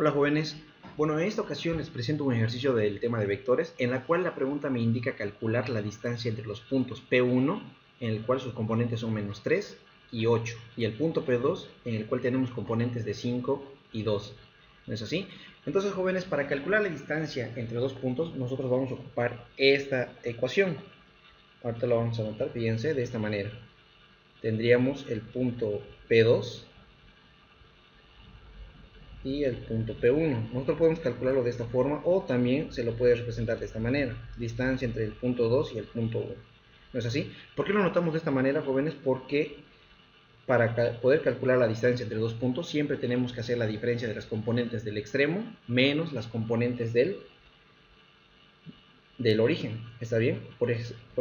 Hola jóvenes, bueno, en esta ocasión les presento un ejercicio del tema de vectores en la cual la pregunta me indica calcular la distancia entre los puntos P1 en el cual sus componentes son menos 3 y 8 y el punto P2 en el cual tenemos componentes de 5 y 2, ¿no es así? Entonces jóvenes, para calcular la distancia entre dos puntos nosotros vamos a ocupar esta ecuación. Ahorita lo vamos a anotar, fíjense, de esta manera. Tendríamos el punto P2 y el punto P1. Nosotros podemos calcularlo de esta forma o también se lo puede representar de esta manera. Distancia entre el punto 2 y el punto 1. ¿No es así? ¿Por qué lo notamos de esta manera, jóvenes? Porque para poder calcular la distancia entre dos puntos siempre tenemos que hacer la diferencia de las componentes del extremo menos las componentes del origen. ¿Está bien? Por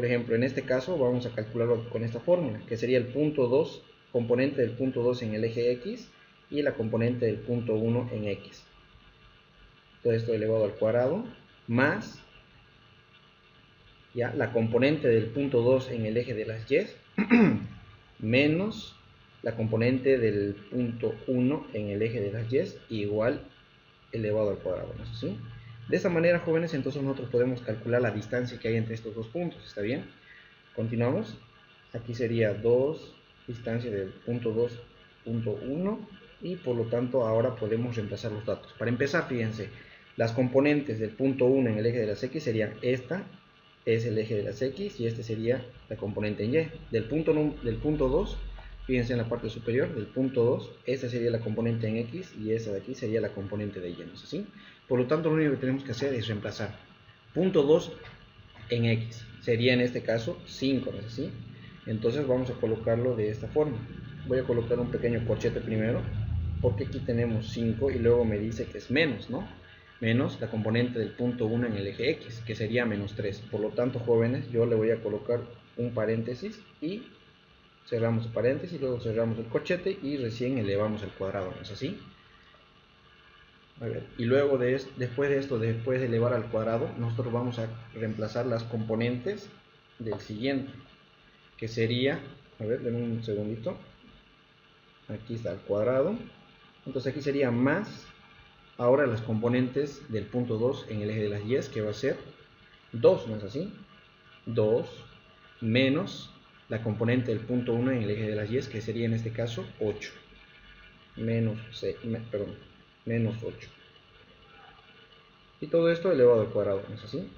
ejemplo, en este caso vamos a calcularlo con esta fórmula, que sería el punto 2, componente del punto 2 en el eje X y la componente del punto 1 en X. Todo esto elevado al cuadrado más ya la componente del punto 2 en el eje de las Y menos la componente del punto 1 en el eje de las Y igual elevado al cuadrado, ¿no es así? De esta manera, jóvenes, entonces nosotros podemos calcular la distancia que hay entre estos dos puntos. ¿Está bien? Continuamos. Aquí sería 2, distancia del punto 2, punto 1, y por lo tanto ahora podemos reemplazar los datos. Para empezar, fíjense, las componentes del punto 1 en el eje de las X serían esta, es el eje de las X, y este sería la componente en Y. Del punto 2, fíjense en la parte superior, del punto 2, esta sería la componente en X, y esta de aquí sería la componente de Y, ¿no es así? Por lo tanto, lo único que tenemos que hacer es reemplazar. Punto 2 en X, sería en este caso 5, ¿no es así? Entonces vamos a colocarlo de esta forma. Voy a colocar un pequeño corchete primero, porque aquí tenemos 5 y luego me dice que es menos, ¿no? Menos la componente del punto 1 en el eje X, que sería menos 3. Por lo tanto, jóvenes, yo le voy a colocar un paréntesis y cerramos el paréntesis, luego cerramos el corchete y recién elevamos al cuadrado, ¿no es así? A ver, y luego después de esto, después de elevar al cuadrado, nosotros vamos a reemplazar las componentes del siguiente, que sería, a ver, denme un segundito, aquí está el cuadrado, entonces aquí sería más, ahora las componentes del punto 2 en el eje de las Y, que va a ser 2, ¿no es así? 2 menos la componente del punto 1 en el eje de las Y, que sería en este caso 8, menos 8. Y todo esto elevado al cuadrado, ¿no es así?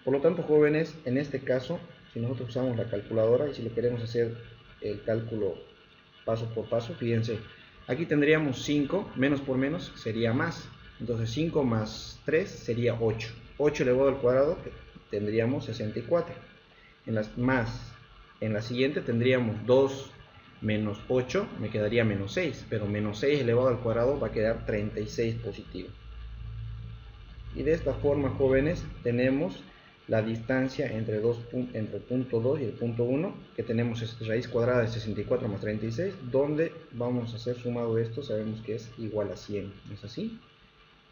Por lo tanto, jóvenes, en este caso, si nosotros usamos la calculadora y si le queremos hacer el cálculo paso por paso, fíjense, aquí tendríamos 5, menos por menos sería más. Entonces 5 más 3 sería 8. 8 elevado al cuadrado tendríamos 64. En la siguiente tendríamos 2 menos 8, me quedaría menos 6, pero menos 6 elevado al cuadrado va a quedar 36 positivo. Y de esta forma, jóvenes, tenemos la distancia entre el punto 2 y el punto 1, que tenemos raíz cuadrada de 64 más 36, donde vamos a hacer sumado esto, sabemos que es igual a 100, ¿no es así?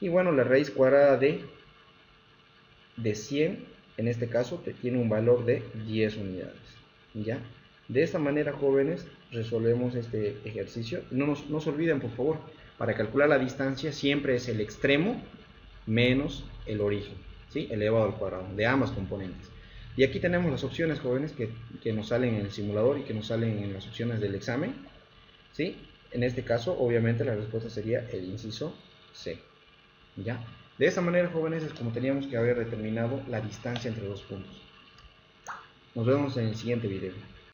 Y bueno, la raíz cuadrada de 100, en este caso, tiene un valor de 10 unidades, ¿ya? De esta manera, jóvenes, resolvemos este ejercicio. No se olviden, por favor, para calcular la distancia siempre es el extremo menos el origen, ¿sí? Elevado al cuadrado, de ambas componentes. Y aquí tenemos las opciones, jóvenes, que nos salen en el simulador y que nos salen en las opciones del examen, ¿sí? En este caso, obviamente, la respuesta sería el inciso C, ¿ya? De esta manera, jóvenes, es como teníamos que haber determinado la distancia entre dos puntos. Nos vemos en el siguiente video.